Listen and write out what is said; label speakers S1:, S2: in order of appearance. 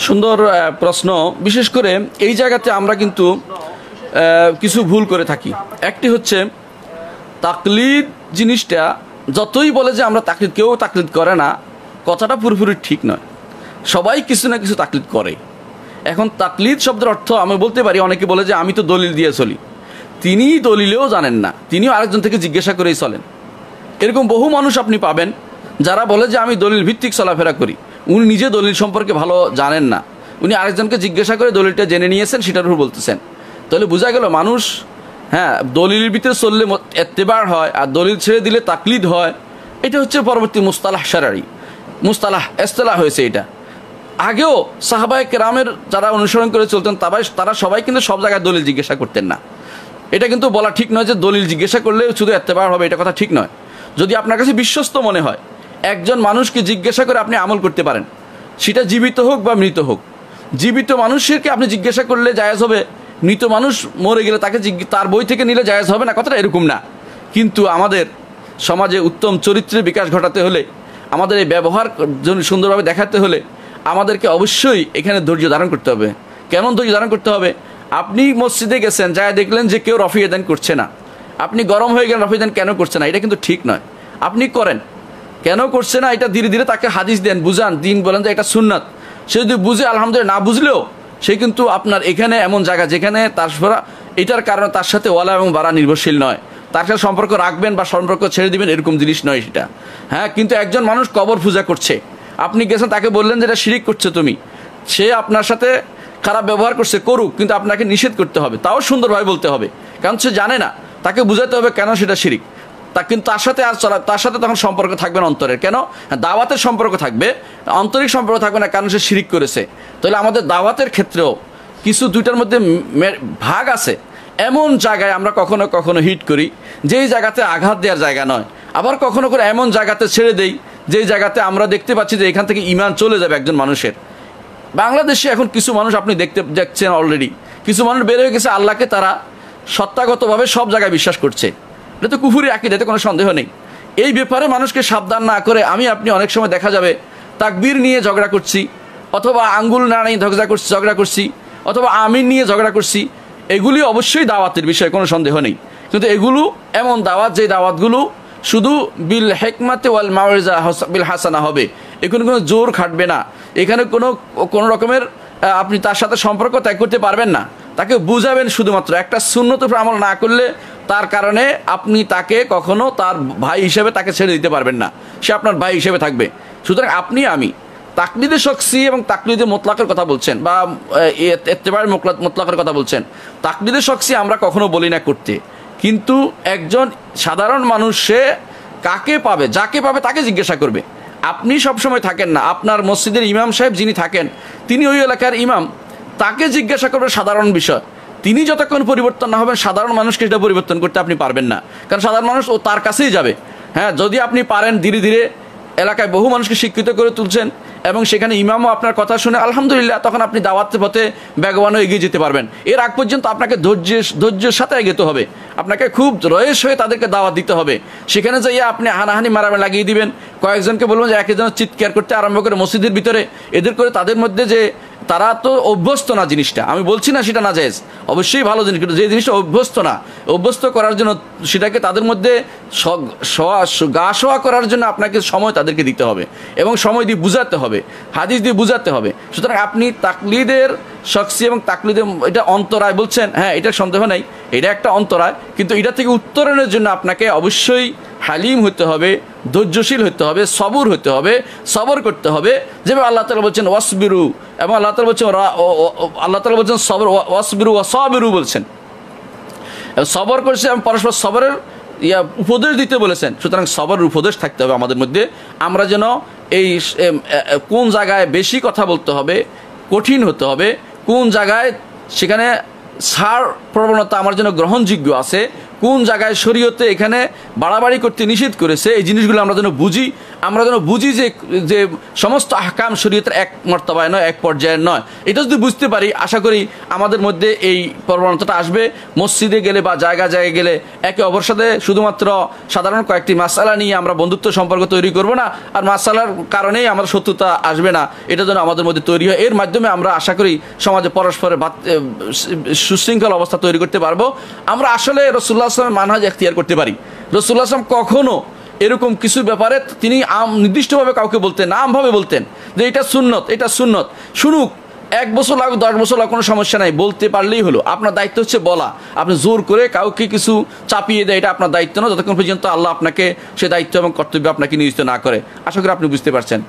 S1: সুন্দর প্রশ্ন। বিশেষ করে এই জায়গাতে আমরা কিন্তু কিছু ভুল করে থাকি। একটি হচ্ছে তাকলিদ জিনিসটা, যতই বলে যে আমরা তাকলিদ, কেউ তাকলিদ করে না, কথাটা পুরোপুরি ঠিক নয়। সবাই কিছু না কিছু তাকলিদ করে। এখন তাকলিদ শব্দের অর্থ আমি বলতে পারি, অনেকে বলে যে আমি তো দলিল দিয়ে চলি। তিনি দলিলেও জানেন না, তিনিও আরেকজন থেকে জিজ্ঞাসা করেই চলেন। এরকম বহু মানুষ আপনি পাবেন যারা বলে যে আমি দলিল ভিত্তিক চলাফেরা করি। উনি নিজে দলিল সম্পর্কে ভালো জানেন না, উনি আরেকজনকে জিজ্ঞাসা করে দলিলটা জেনে নিয়েছেন, সেটার উপর বলতেছেন। তাহলে বোঝা গেল মানুষ, হ্যাঁ, দলিলের ভিতরে চললে এত্তেবার হয় আর দলিল ছেড়ে দিলে তাকলিদ হয়। এটা হচ্ছে পরবর্তী মুস্তালাহ শারঈ, মুস্তালাহ ইসতিলাহ হয়েছে। এটা আগেও সাহাবায়ে কেরামের যারা অনুসরণ করে চলতেন তারা সবাই কিন্তু সব জায়গায় দলিল জিজ্ঞাসা করতেন না। এটা কিন্তু বলা ঠিক নয় যে দলিল জিজ্ঞাসা করলে শুধু এত্তেবার হবে, এটা কথা ঠিক নয়। যদি আপনার কাছে বিশ্বস্ত মনে হয়, একজন মানুষকে জিজ্ঞাসা করে আপনি আমল করতে পারেন, সেটা জীবিত হোক বা মৃত হোক। জীবিত মানুষকে আপনি জিজ্ঞাসা করলে জায়েজ হবে, মৃত মানুষ মরে গেলে তার বই থেকে নিলে জায়েজ হবে না, কথাটা এরকম না। কিন্তু আমাদের সমাজে উত্তম চরিত্রের বিকাশ ঘটাতে হলে, আমাদের এই ব্যবহার সুন্দরভাবে দেখাতে হলে আমাদেরকে অবশ্যই এখানে ধৈর্য ধারণ করতে হবে। কেমন ধৈর্য ধারণ করতে হবে? আপনি মসজিদে গেছেন, যা দেখলেন যে কেউ রফি আদান করছে না, আপনি গরম হয়ে গেলেন, রফি আদান কেন করছে না, এটা কিন্তু ঠিক নয়। আপনি করেন, কেন করছে না এটা ধীরে ধীরে তাকে হাদিস দেন, বুঝান, দিন বলেন যে এটা সুন্নাত। সে যদি বুঝে আলহামদুলিল্লাহ, না বুঝলেও সে কিন্তু আপনার এখানে এমন জায়গা যেখানে তার এটার কারণে তার সাথে ওয়ালা এবং বাড়া নির্ভরশীল নয়। তার সাথে সম্পর্ক রাখবেন বা সম্পর্ক ছেড়ে দিবেন এরকম জিনিস নয় সেটা। হ্যাঁ, কিন্তু একজন মানুষ কবর পূজা করছে, আপনি গেছেন তাকে বললেন যে এটা শিরিক করছে তুমি, সে আপনার সাথে খারাপ ব্যবহার করছে, করুক, কিন্তু আপনাকে নিষেধ করতে হবে, তাও সুন্দরভাবে বলতে হবে, কারণ সে জানে না। তাকে বুঝাতে হবে কেন সেটা শিরিক। কিন্তু তার সাথে তখন সম্পর্ক থাকবে না অন্তরের। কেন? দাওয়াতের সম্পর্ক থাকবে, আন্তরিক সম্পর্ক থাকবে না, কারণ সে শিরিক করেছে। তাহলে আমাদের দাওয়াতের ক্ষেত্রেও কিছু দুইটার মধ্যে ভাগ আছে। এমন জায়গায় আমরা কখনো কখনো হিট করি যেই জায়গাতে আঘাত দেওয়ার জায়গা নয়, আবার কখনো করে এমন জায়গাতে ছেড়ে দেই যেই জায়গাতে আমরা দেখতে পাচ্ছি যে এখান থেকে ঈমান চলে যাবে একজন মানুষের। বাংলাদেশে এখন কিছু মানুষ আপনি দেখছেন অলরেডি, কিছু মানুষ বের হয়ে গেছে, আল্লাহকে তারা সত্তাগতভাবে সব জায়গায় বিশ্বাস করছে। এটা তো কুফুরি আকীদা, এতে কোনো সন্দেহ নেই। এই ব্যাপারে মানুষকে সাবধান না করে আপনি অনেক সময় দেখা যাবে তাকবীর নিয়ে ঝগড়া করছি, অথবা আঙ্গুল নাড়িয়ে ঝগড়া করছি, অথবা আমিন নিয়ে ঝগড়া করছি। এগুলি অবশ্যই দাওয়াতের বিষয়, কোনো সন্দেহ নেই। কিন্তু এগুলো এমন দাওয়াত, যে দাওয়াতগুলো শুধু বিল হিকমাতি ওয়াল মাউইজা বিল হাসানা হবে, এখানে কোনো জোর খাটবে না, এখানে কোনো রকমের আপনি তার সাথে সম্পর্ক ত্যাগ করতে পারবেন না। তাকে বুঝাবেন শুধুমাত্র, একটা সুন্নত উপর আমল না করলে তার কারণে আপনি তাকে কখনো তার ভাই হিসেবে তাকে ছেড়ে দিতে পারবেন না, সে আপনার ভাই হিসেবে থাকবে। সুতরাং আমি তাকলিদে শখসি এবং তাকলিদে মোতলাকের কথা বলছেন, বা ইত্তেবায়ে মোতলাকের কথা বলছেন। তাকলিদে শখসি আমরা কখনো বলি না করতে, কিন্তু একজন সাধারণ মানুষ সে কাকে পাবে, যাকে পাবে তাকে জিজ্ঞাসা করবে। আপনি সবসময় থাকেন না, আপনার মসজিদের ইমাম সাহেব যিনি থাকেন তিনি ওই এলাকার ইমাম, তাকে জিজ্ঞাসা করবে সাধারণ বিষয়। তিনি যতক্ষণ পরিবর্তন না হবেন, সাধারণ মানুষকে সেটা পরিবর্তন করতে আপনি পারবেন না, কারণ সাধারণ মানুষ ও তার কাছেই যাবে। হ্যাঁ, যদি আপনি পারেন ধীরে ধীরে এলাকায় বহু মানুষকে শিক্ষিত করে তুলছেন এবং সেখানে ইমামও আপনার কথা শুনে আলহামদুলিল্লাহ, তখন আপনি দাওয়াতের পথে বেগবান হয়ে এগিয়ে যেতে পারবেন। এর আগ পর্যন্ত আপনাকে ধৈর্যের সাথে এগোতে হবে, আপনাকে খুব রয়েস হয়ে তাদেরকে দাওয়াত দিতে হবে। সেখানে যাইয়া আপনি হানাহানি মারামারি লাগিয়ে দিবেন, কয়েকজনকে বলবেন যে একজন চিৎকার করতে আরম্ভ করে মসজিদের ভিতরে, এদের করে তাদের মধ্যে যে তারা তো অভ্যস্ত না জিনিসটা, আমি বলছি না সেটা না জায়েজ, অবশ্যই ভালো জিনিস, কিন্তু যে জিনিসটা অভ্যস্ত না, অভ্যস্ত করার জন্য সেটাকে তাদের মধ্যে গা শোয়া করার জন্য আপনাকে সময় তাদেরকে দিতে হবে এবং সময় দিয়ে বুঝাতে হবে, হাদিস দিয়ে বুঝাতে হবে। সুতরাং আপনি তাকলিদের শখসি এবং তাকলিদের এটা অন্তরায় বলছেন, হ্যাঁ, এটা সন্দেহ নেই, এটা একটা অন্তরায়, কিন্তু এটা থেকে উত্তরণের জন্য আপনাকে অবশ্যই হালিম হতে হবে, ধৈর্যশীল হতে হবে, সবর হতে হবে, সবর করতে হবে। যেভাবে আল্লাহ তাআলা বলছেন ওয়াসবিরু, এবং আল্লাহ তাআলা বলছেন সবর, ওয়াসবিরু ওয়াসাবিরু বলছেন, সবর করছে এবং পরস্পর সবরের উপদেশ দিতে বলেছেন। সুতরাং সবরের উপদেশ থাকতে হবে আমাদের মধ্যে। আমরা যেন এই কোন জায়গায় বেশি কথা বলতে হবে, কঠিন হতে হবে, কোন জায়গায় সেখানে ছাড় প্রবণতা আমার জন্য গ্রহণযোগ্য আছে, কোন জায়গায় শরীয়তে এখানে বাড়াবাড়ি করতে নিষেধ করেছে, এই জিনিসগুলো আমরা যেন বুঝি আমরা যেন বুঝি যে যে সমস্ত আহকাম শরীয়তের এক মর্তবায় নয়, এক পর্যায়ের নয়। এটা যদি বুঝতে পারি, আশা করি আমাদের মধ্যে এই প্রবণতাটা আসবে। মসজিদে গেলে বা জায়গায় গেলে একে অপর সাথে শুধুমাত্র সাধারণ কয়েকটি মাসালা নিয়ে আমরা বন্ধুত্ব সম্পর্ক তৈরি করব না, আর মাসালার কারণেই আমাদের শত্রুতা আসবে না। এটা যেন আমাদের মধ্যে তৈরি হয়। এর মাধ্যমে আমরা আশা করি সমাজে পরস্পরের সুশৃঙ্খল অবস্থা তৈরি করতে পারবো। আমরা আসলে রাসূলুল্লাহ সাল্লাল্লাহু আলাইহি ওয়াসাল্লামের মানহাজ এখতিয়ার করতে পারি। রাসূলুল্লাহ সাল্লাল্লাহু আলাইহি ওয়াসাল্লাম কখনো এরকম কিছু ব্যাপারে তিনি নির্দিষ্টভাবে কাউকে বলতেন না, আমভাবে বলতেন যে এটা সুন্নত, এটা সুন্নত, শুনুক 1 বছর লাগুক 10 বছর লাগুক কোনো সমস্যা নাই, বলতে পারলেই হলো। আপনার দায়িত্ব হচ্ছে বলা। আপনি জোর করে কাউকে কিছু চাপিয়ে দেয়, এটা আপনার দায়িত্ব না, যতক্ষণ পর্যন্ত আল্লাহ আপনাকে সে দায়িত্ব এবং কর্তব্য আপনাকে নিয়োজিত না করে। আশা করি আপনি বুঝতে পারছেন।